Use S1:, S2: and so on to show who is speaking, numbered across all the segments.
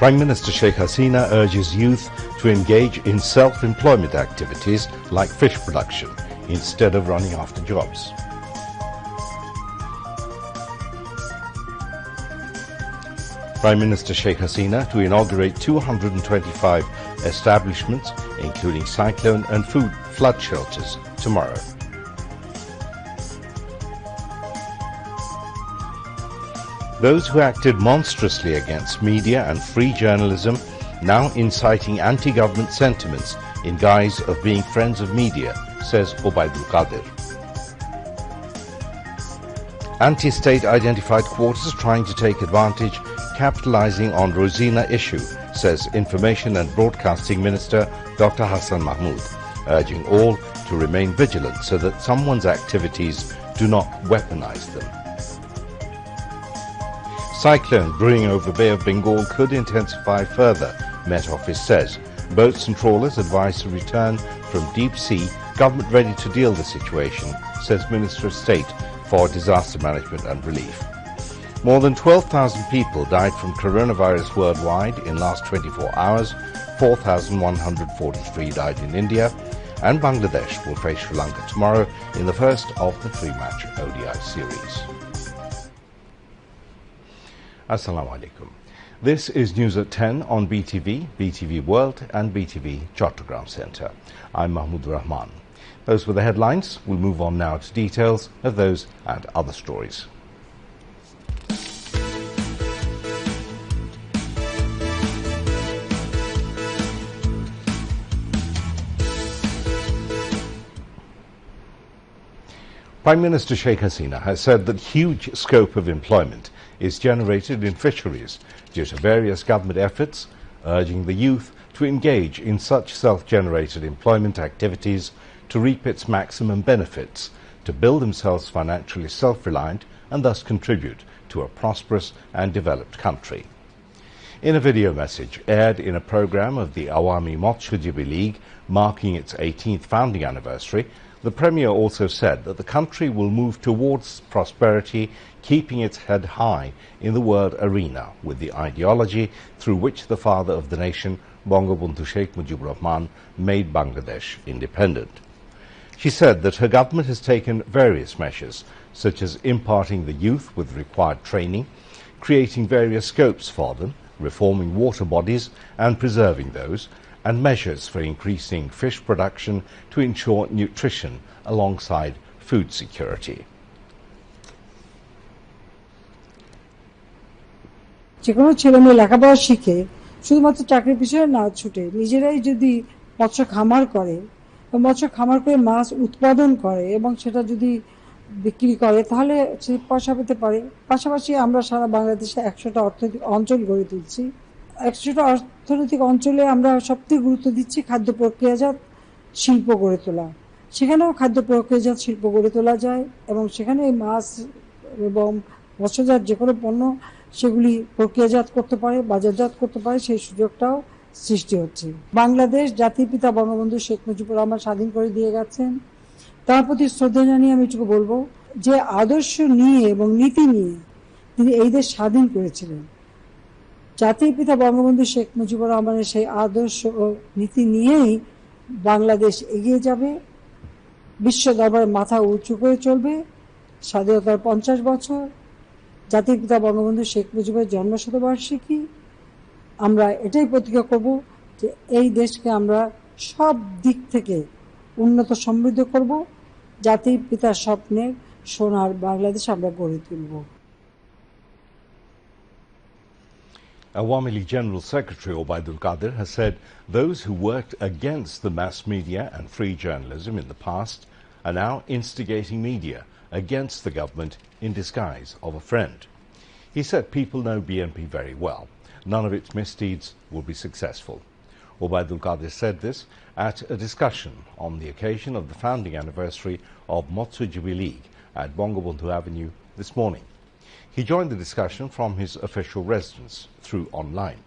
S1: Prime Minister Sheikh Hasina urges youth to engage in self-employment activities like fish production instead of running after jobs. Prime Minister Sheikh Hasina to inaugurate 225 establishments, including cyclone and flood shelters, tomorrow. Those who acted monstrously against media and free journalism now inciting anti-government sentiments in guise of being friends of media, says Obaidul Qadir. Anti-state identified quarters trying to take advantage, capitalizing on Rosina issue, says Information and Broadcasting Minister Dr. Hassan Mahmood, urging all to remain vigilant so that someone's activities do not weaponize them. Cyclone brewing over Bay of Bengal could intensify further, Met Office says. Boats and trawlers advised to return from deep sea. Government ready to deal with the situation, says Minister of State for Disaster Management and Relief. More than 12,000 people died from coronavirus worldwide in last 24 hours. 4,143 died in India. And Bangladesh will face Sri Lanka tomorrow in the first of the three-match ODI series. Assalamu alaikum. This is News at 10 on BTV, BTV World and BTV Chattogram Centre. I'm Mahmoud Rahman. Those were the headlines. We'll move on now to details of those and other stories. Prime Minister Sheikh Hasina has said that huge scope of employment is generated in fisheries due to various government efforts, urging the youth to engage in such self-generated employment activities to reap its maximum benefits, to build themselves financially self-reliant and thus contribute to a prosperous and developed country. In a video message aired in a program of the Awami Motshijibi League marking its 18th founding anniversary, the Premier also said that the country will move towards prosperity, keeping its head high in the world arena with the ideology through which the father of the nation, Bangabandhu Sheikh Mujibur Rahman, made Bangladesh independent. She said that her government has taken various measures, such as imparting the youth with required training, creating various scopes for them, reforming water bodies and preserving those, and measures for increasing fish production to ensure nutrition alongside food security.
S2: যে কোনো ছেলে মেয়ে লেখাপড়া শিখে শুধুমাত্র চাকরির পিছনে না ছুটে নিজেরাই যদি মৎস্য খামার করে, মাছ উৎপাদন করে এবং সেটা যদি বিক্রি করে তাহলে সে পয়সা পেতে পারে। পাশাপাশি আমরা সারা বাংলাদেশে 100টা অর্থনৈতিক অঞ্চল গড়ে তুলছি। 100টা অর্থনৈতিক অঞ্চলে আমরা সবথেকে গুরুত্ব দিচ্ছি খাদ্য প্রক্রিয়াজাত শিল্প গড়ে তোলা। সেখানেও খাদ্য প্রক্রিয়াজাত শিল্প গড়ে তোলা যায় এবং সেখানে মাছ এবং মৎস্যজাত যে কোনো পণ্য সেগুলি প্রক্রিয়াজাত করতে পারে, বাজারজাত করতে পারে, সেই সুযোগটাও সৃষ্টি হচ্ছে। বাংলাদেশ জাতির পিতা বঙ্গবন্ধু শেখ মুজিবুর রহমান স্বাধীন করে দিয়ে গেছেন। তার প্রতি শ্রদ্ধা জানিয়ে আমি এটুকু বলবো যে আদর্শ নিয়ে এবং নীতি নিয়ে তিনি এই দেশ স্বাধীন করেছিলেন। জাতির পিতা বঙ্গবন্ধু শেখ মুজিবুর রহমানের সেই আদর্শ ও নীতি নিয়েই বাংলাদেশ এগিয়ে যাবে, বিশ্ব দরবারে মাথা উঁচু করে চলবে। স্বাধীনতার 50 বছর, জাতির পিতা বঙ্গবন্ধু শেখ মুজিবের জন্মশতবার্ষিকী, আমরা এটাই প্রতিজ্ঞা করব যে এই দেশকে আমরা সব দিক থেকে উন্নত সমৃদ্ধ করব, জাতির পিতার স্বপ্নের সোনার বাংলাদেশ আমরা গড়ে তুলব।
S1: Awami League General Secretary Obaidul Qadir has said those who worked against the mass media and free journalism in the past are now instigating media against the government in disguise of a friend. He said people know BNP very well. None of its misdeeds will be successful. Obaidul Qadir said this at a discussion on the occasion of the founding anniversary of Motshijibi League at Bangabandhu Avenue this morning. He joined the discussion from his official residence through online,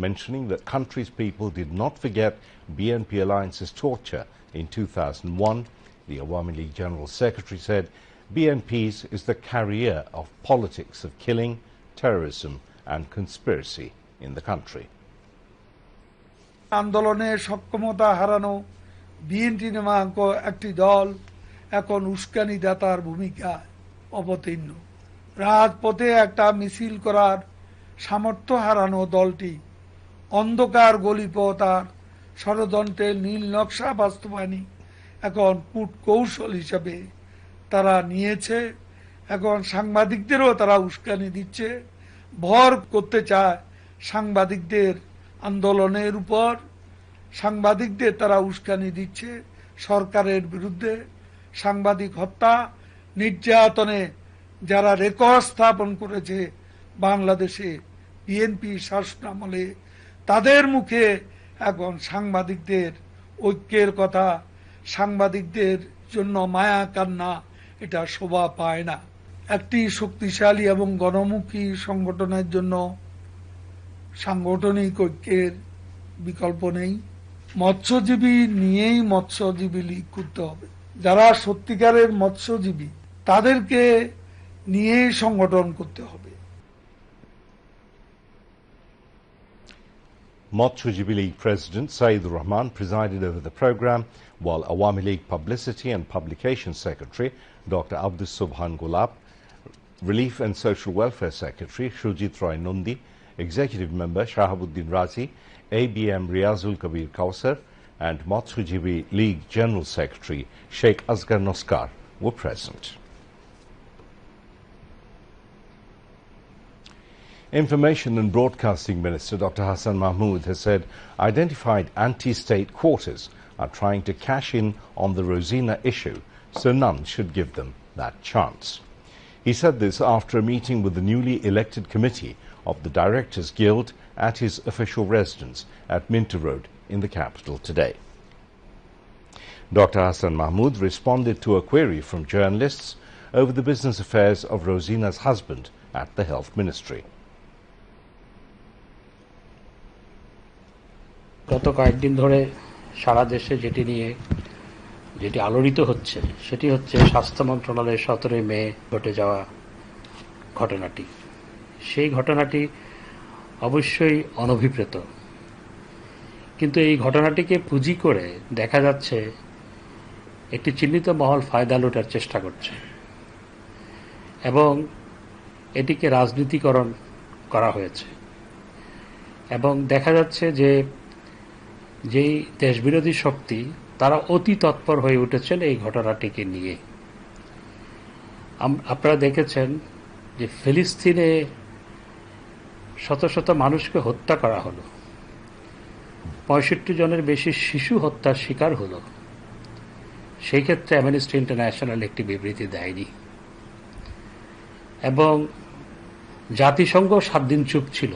S1: mentioning that country's people did not forget BNP Alliance's torture in 2001. The Awami League General Secretary said BNP's is the carrier of politics of killing, terrorism and conspiracy in the country.
S3: আন্দোলনের সক্ষমতা হারানো BNP নামক একটি দল এখন উস্কানিদাতার ভূমিকা অবতীর্ণ। রাজপথে একটা মিছিল করার সামর্থ্য হারানো দলটি অন্ধকার গলিপথ আর ষড়যন্ত্রের নীল নকশা বাস্তবায়নে এখন কূটকৌশল হিসাবে তারা নিয়েছে। এখন সাংবাদিকদেরও তারা উস্কানি দিচ্ছে, ভর করতে চায় সাংবাদিকদের আন্দোলনের উপর। সাংবাদিকদের তারা উস্কানি দিচ্ছে সরকারের বিরুদ্ধে। সাংবাদিক হত্যা নির্যাতনে যারা রেকর্ড স্থাপন করেছে বাংলাদেশে বিএনপি শাসনামলে, তাদের মুখে এখন সাংবাদিকদের ঐক্যের কথা, সাংবাদিকদের জন্য মায়া কান্না, এটা শোভা পায় না। একটি শক্তিশালী এবং গণমুখী সংগঠনের জন্য সাংগঠনিক ঐক্যের বিকল্প নেই। মৎস্যজীবী নিয়েই মৎস্যজীবী লীগ করতে হবে। যারা সত্যিকারের মৎস্যজীবী তাদেরকে নিয়েই সংগঠন করতে হবে।
S1: Motshujibi League President Saeed Rahman presided over the program, while Awami League Publicity and Publications Secretary Dr. Abdus Subhan Gulab, Relief and Social Welfare Secretary Shujit Roy Nundi, Executive Member Shahabuddin Razi, ABM Riazul Kabir Kausar, and Motshujibi League General Secretary Sheikh Asghar Noskar were present. Information and Broadcasting Minister Dr. Hassan Mahmood has said identified anti-state quarters are trying to cash in on the Rosina issue, so none should give them that chance. He said this after a meeting with the newly elected committee of the Directors Guild at his official residence at Minto Road in the capital today. Dr. Hassan Mahmood responded to a query from journalists over the business affairs of Rosina's husband at the Health Ministry.
S4: গত কয়েকদিন ধরে সারা দেশে যেটি আলোড়িত হচ্ছে সেটি হচ্ছে স্বাস্থ্য মন্ত্রণালয়ের 17 মে ঘটে যাওয়া ঘটনাটি। সেই ঘটনাটি অবশ্যই অনভিপ্রেত, কিন্তু এই ঘটনাটিকে পুঁজি করে দেখা যাচ্ছে একটি চিহ্নিত মহল ফায়দা লুটার চেষ্টা করছে এবং এটিকে রাজনীতিকরণ করা হয়েছে। এবং দেখা যাচ্ছে যে যেই দেশবিরোধী শক্তি তারা অতি তৎপর হয়ে উঠেছেন এই ঘটনাটিকে নিয়ে। আপনারা দেখেছেন যে ফিলিস্তিনে শত শত মানুষকে হত্যা করা হলো, 65 জনের বেশি শিশু হত্যার শিকার হলো। সেই ক্ষেত্রে অ্যামনেস্টি ইন্টারন্যাশনাল একটি বিবৃতি দেয়নি এবং জাতিসংঘ 7 দিন চুপ ছিল।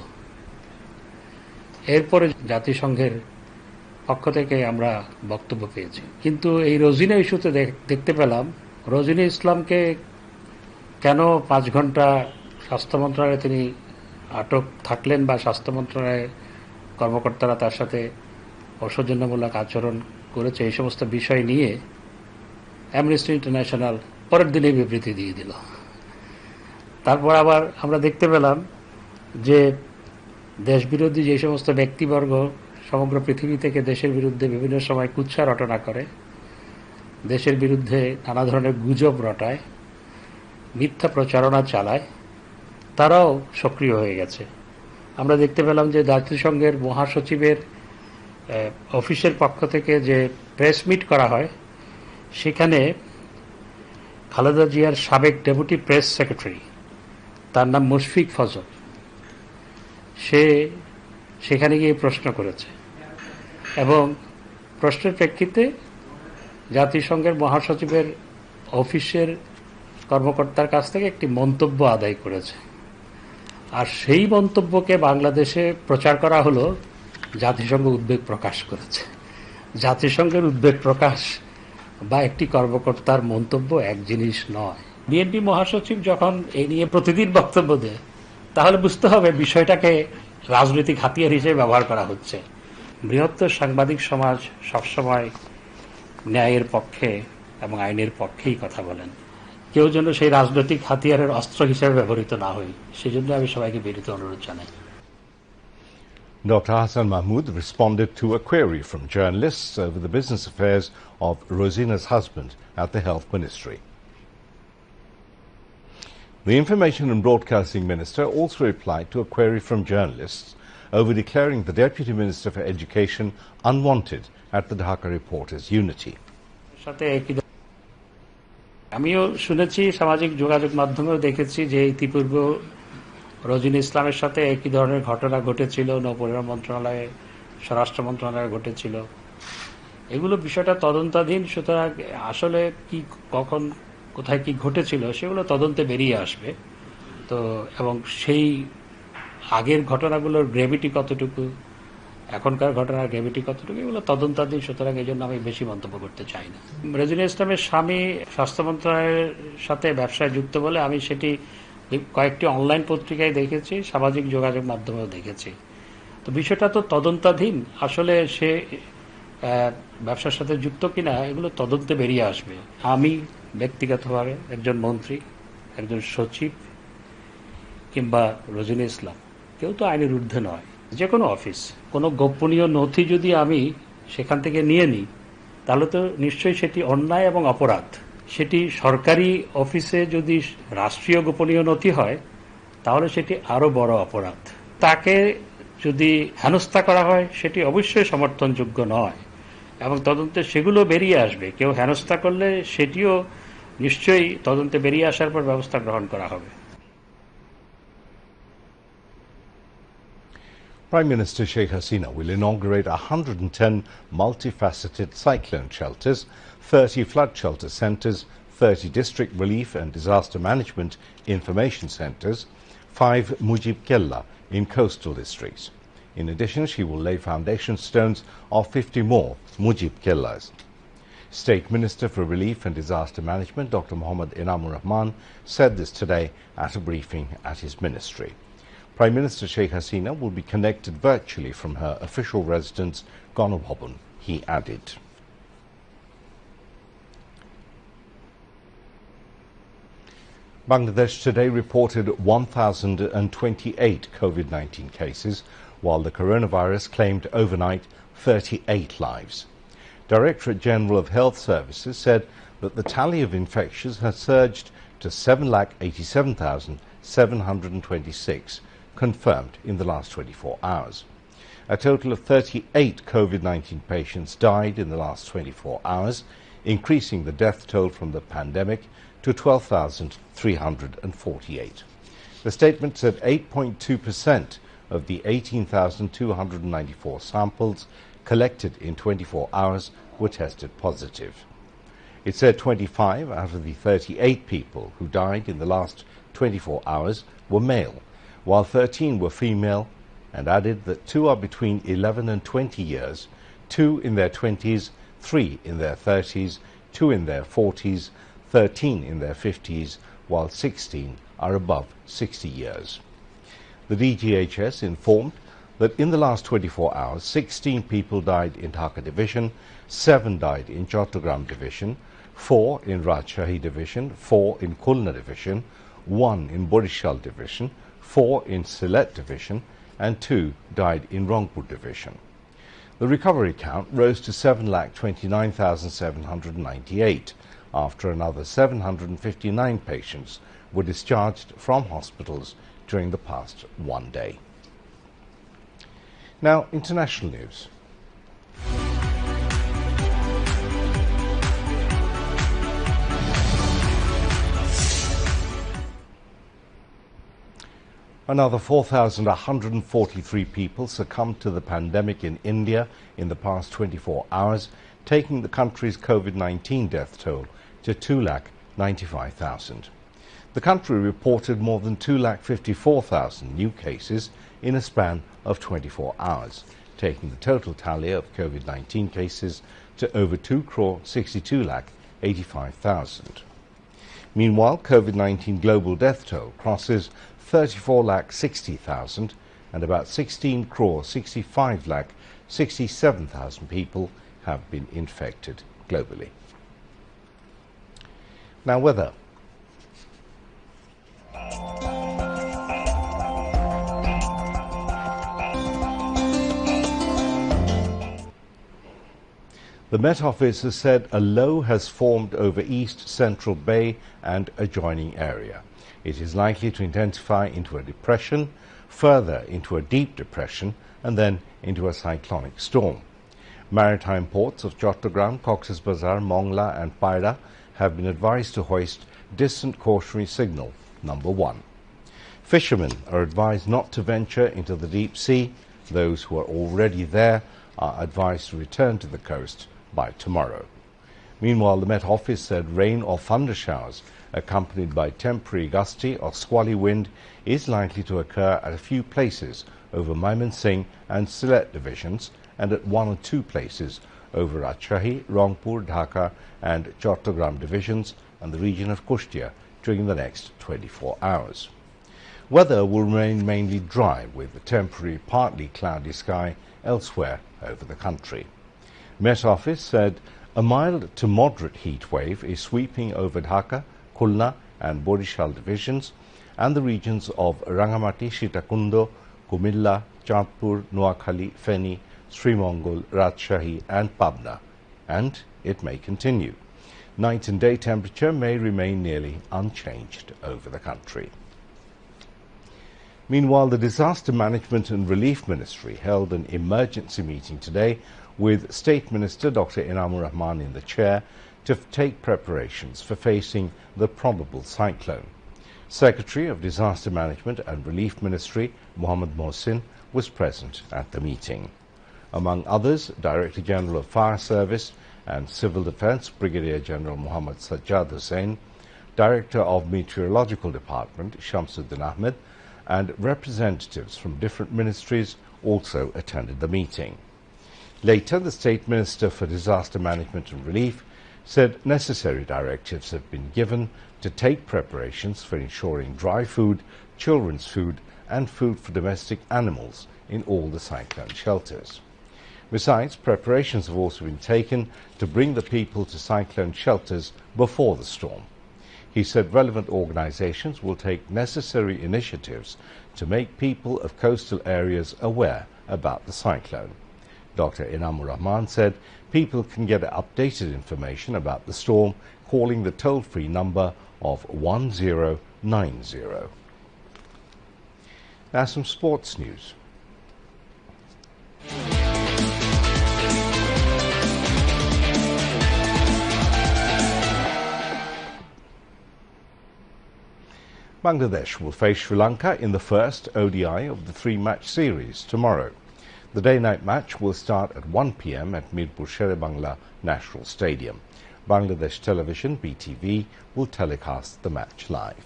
S4: এরপরে জাতিসংঘের পক্ষ থেকে আমরা বক্তব্য পেয়েছি। কিন্তু এই রোজিনা ইস্যুতে দেখতে পেলাম রোজিনা ইসলামকে কেন 5 ঘন্টা স্বাস্থ্য মন্ত্রণালয়ে তিনি আটক থাকলেন বা স্বাস্থ্য মন্ত্রণালয়ের কর্মকর্তারা তার সাথে অসৌজন্যমূলক আচরণ করেছে, এই সমস্ত বিষয় নিয়ে অ্যামনেস্টি ইন্টারন্যাশনাল পরের দিনে বিবৃতি দিয়ে দিল। তারপর আবার আমরা দেখতে পেলাম যে দেশবিরোধী যে সমস্ত ব্যক্তিবর্গ সমগ্র পৃথিবী থেকে দেশের বিরুদ্ধে বিভিন্ন সময় কুৎসা রটনা করে, দেশের বিরুদ্ধে নানা ধরনের গুজব রটায়, মিথ্যা প্রচারণা চালায়, তারাও সক্রিয় হয়ে গেছে। আমরা দেখতে পেলাম যে জাতিসংঘের মহাসচিবের অফিসের পক্ষ থেকে যে প্রেস মিট করা হয় সেখানে খালেদা জিয়ার সাবেক ডেপুটি প্রেস সেক্রেটারি, তার নাম মুশফিক ফজল, সে সেখানে গিয়ে প্রশ্ন করেছে এবং প্রশ্নের প্রেক্ষিতে জাতিসংঘের মহাসচিবের অফিসের কর্মকর্তার কাছ থেকে একটি মন্তব্য আদায় করেছে। আর সেই মন্তব্যকে বাংলাদেশে প্রচার করা হলো জাতিসংঘ উদ্বেগ প্রকাশ করেছে। জাতিসংঘের উদ্বেগ প্রকাশ বা একটি কর্মকর্তার মন্তব্য এক জিনিস নয়। বিএনপি মহাসচিব যখন এই নিয়ে প্রতিদিন বক্তব্য দেয় তাহলে বুঝতে হবে বিষয়টাকে রাজনৈতিক হাতিয়ার হিসেবে ব্যবহার করা হচ্ছে। বৃহত্তর সাংবাদিক সমাজ সবসময় ন্যায়ের পক্ষে এবং আইনের পক্ষেই কথা বলেন। কেউ যেন সেই রাজনৈতিক হাতিয়ারের অস্ত্র হিসেবে ব্যবহৃত না হয়, সেজন্য আমি সবাইকে বিনীত অনুরোধ জানাই।
S1: Dr. Hassan Mahmood responded to a query from journalists over the business affairs of Rosina's husband at the Health Ministry. The Information and Broadcasting Minister also replied to a query from journalists over declaring the Deputy Minister for Education unwanted at the Dhaka Reporters Unity.
S4: আমিও শুনেছি, সামাজিক যোগাযোগ মাধ্যমেও দেখেছি যে ইতিপূর্বে রোজিনা ইসলামের সাথে একই ধরনের ঘটনা ঘটেছিল, নৌপরিবহন মন্ত্রণালয়ে, স্বরাষ্ট্র মন্ত্রণালয়ে ঘটেছিল। এগুলো বিষয়টা তদন্তাধীন, সুতরাং আসলে কি কখন কোথায় কি ঘটেছিল সেগুলো তদন্তে বেরিয়ে আসবে। তো এবং সেই আগের ঘটনাগুলোর গ্রেভিটি কতটুকু, এখনকার ঘটনার গ্রেভিটি কতটুকু, এগুলো তদন্তাধীন, সুতরাং এই জন্য আমি বেশি মন্তব্য করতে চাই না। রোজিনা ইসলামের স্বামী স্বাস্থ্য মন্ত্রণালয়ের সাথে ব্যবসায় যুক্ত বলে আমি সেটি কয়েকটি অনলাইন পত্রিকায় দেখেছি, সামাজিক যোগাযোগ মাধ্যমেও দেখেছি। তো বিষয়টা তো তদন্তাধীন, আসলে সে ব্যবসার সাথে যুক্ত কিনা এগুলো তদন্তে বেরিয়ে আসবে। আমি ব্যক্তিগতভাবে একজন মন্ত্রী, একজন সচিব কিংবা রোজিনা ইসলাম, কেউ তো আইনের ঊর্ধ্বে নয়। যে কোনো অফিস, কোনো গোপনীয় নথি যদি আমি সেখান থেকে নিয়ে নিই তাহলে তো নিশ্চয়ই সেটি অন্যায় এবং অপরাধ। সেটি সরকারি অফিসে যদি রাষ্ট্রীয় গোপনীয় নথি হয় তাহলে সেটি আরো বড় অপরাধ। তাকে যদি হেনস্থা করা হয় সেটি অবশ্যই সমর্থনযোগ্য নয় এবং তদন্তে সেগুলো বেরিয়ে আসবে। কেউ হেনস্থা করলে সেটিও নিশ্চয়ই তদন্তে বেরিয়ে আসার পর ব্যবস্থা গ্রহণ করা হবে।
S1: Prime Minister Sheikh Hasina will inaugurate 110 multifaceted cyclone shelters, 30 flood shelter centres, 30 district relief and disaster management information centres, 5 Mujib Kella in coastal districts. In addition, she will lay foundation stones of 50 more Mujib Kellas. State Minister for Relief and Disaster Management, Dr. Mohammad Inamur Rahman, said this today at a briefing at his ministry. Prime Minister Sheikh Hasina will be connected virtually from her official residence, Gonobhobon, he added. Bangladesh today reported 1,028 COVID-19 cases, while the coronavirus claimed overnight 38 lives. Directorate General of Health Services said that the tally of infections has surged to 787,726, confirmed in the last 24 hours. A total of 38 COVID-19 patients died in the last 24 hours, increasing the death toll from the pandemic to 12,348. The statement said 8.2% of the 18,294 samples collected in 24 hours were tested positive. It said 25 out of the 38 people who died in the last 24 hours were male, while 13 were female, and added that 2 are between 11 and 20 years, 2 in their 20s, 3 in their 30s, 2 in their 40s, 13 in their 50s, while 16 are above 60 years. The DGHS informed that in the last 24 hours, 16 people died in Dhaka Division, 7 died in Chattogram Division, 4 in Rajshahi Division, 4 in Khulna Division, 1 in Borishal Division, 4 in Sylhet Division, and 2 died in Rangpur Division. The recovery count rose to 7,29,798 after another 759 patients were discharged from hospitals during the past one day. Now, international news. Another 4,143 people succumbed to the pandemic in India in the past 24 hours, taking the country's COVID-19 death toll to 2,95,000. The country reported more than 2,54,000 new cases in a span of 24 hours, taking the total tally of COVID-19 cases to over 2,62,85,000. Meanwhile, COVID-19 global death toll crosses 34,60,000, and about 16,65,67,000 people have been infected globally. Now, weather. The Met Office has said a low has formed over East Central Bay and adjoining area. It is likely to intensify into a depression, further into a deep depression, and then into a cyclonic storm. Maritime ports of Chattogram, Cox's Bazar, Mongla and Paira have been advised to hoist distant cautionary signal number 1. Fishermen are advised not to venture into the deep sea. Those who are already there are advised to return to the coast by tomorrow. Meanwhile, the Met Office said rain or thunder showers accompanied by temporary gusty or squally wind is likely to occur at a few places over Mymensingh and Sylhet divisions and at 1 or 2 places over Rajshahi, Rangpur, Dhaka and Chattogram divisions and the region of Kushtia during the next 24 hours. Weather will remain mainly dry with a temporary partly cloudy sky elsewhere over the country. Met Office said a mild to moderate heat wave is sweeping over Dhaka, Khulna and Borishal divisions and the regions of Rangamati, Sitakundo, Kumilla, Chandpur, Noakhali, Feni, Srimongol, Rajshahi and Pabna, and it may continue. Night and day temperature may remain nearly unchanged over the country. Meanwhile, the Disaster Management and Relief Ministry held an emergency meeting today with State Minister Dr. Inamur Rahman in the chair to take preparations for facing the probable cyclone. Secretary of Disaster Management and Relief Ministry Mohammad Mohsin was present at the meeting. Among others, Director General of Fire Service and Civil Defence Brigadier General Muhammad Sajjad Hussain, Director of Meteorological Department Shamsuddin Ahmed, and representatives from different ministries also attended the meeting. Later, the State Minister for Disaster Management and Relief said necessary directives have been given to take preparations for ensuring dry food, children's food and food for domestic animals in all the cyclone shelters. Besides, preparations have also been taken to bring the people to cyclone shelters before the storm. He said relevant organizations will take necessary initiatives to make people of coastal areas aware about the cyclone. Dr. Inamur Rahman said people can get updated information about the storm calling the toll-free number of 1090. Now some sports news. Bangladesh will face Sri Lanka in the first ODI of the 3-match series tomorrow. The day-night match will start at 1 p.m. at Mirpur Sher-e-Bangla National Stadium. Bangladesh Television, BTV, will telecast the match live.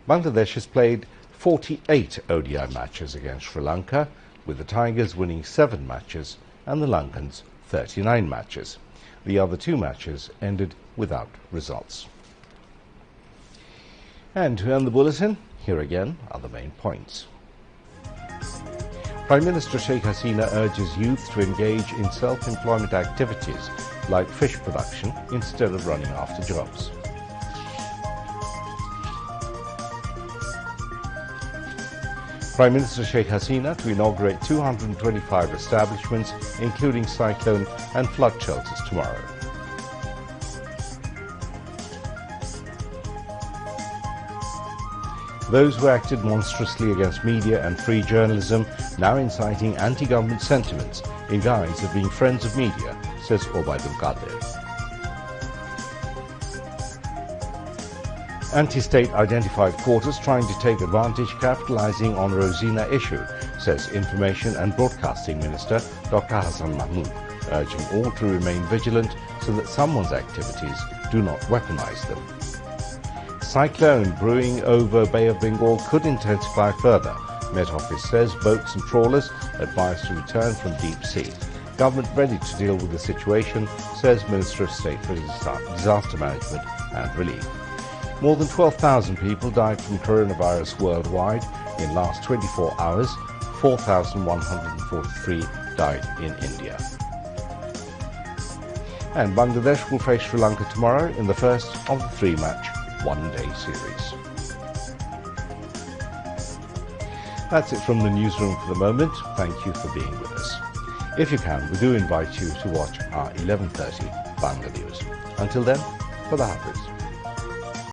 S1: Bangladesh has played 48 ODI matches against Sri Lanka, with the Tigers winning 7 matches and the Lankans 39 matches. The other 2 matches ended without results. And to end the bulletin, here again are the main points. Prime Minister Sheikh Hasina urges youth to engage in self-employment activities like fish production instead of running after jobs. Prime Minister Sheikh Hasina to inaugurate 225 establishments, including cyclone and flood shelters tomorrow. Those who acted monstrously against media and free journalism now inciting anti-government sentiments in guise of being friends of media, says Obaidul Qadir. Anti-state identified quarters trying to take advantage capitalizing on Rosina issue, says Information and Broadcasting Minister Dr. Hassan Mahmood, urging all to remain vigilant so that someone's activities do not weaponize them. Cyclone brewing over Bay of Bengal could intensify further. Met Office says boats and trawlers advised to return from deep sea. Government ready to deal with the situation, says Minister of State for Disaster Management and Relief. More than 12,000 people died from coronavirus worldwide in last 24 hours. 4,143 died in India. And Bangladesh will face Sri Lanka tomorrow in the first of the 3-match one-day series. That's it from the newsroom for the moment. Thank you for being with us. If you can, we do invite you to watch our 11:30 Bangla News. Until then, Khuda Hafiz.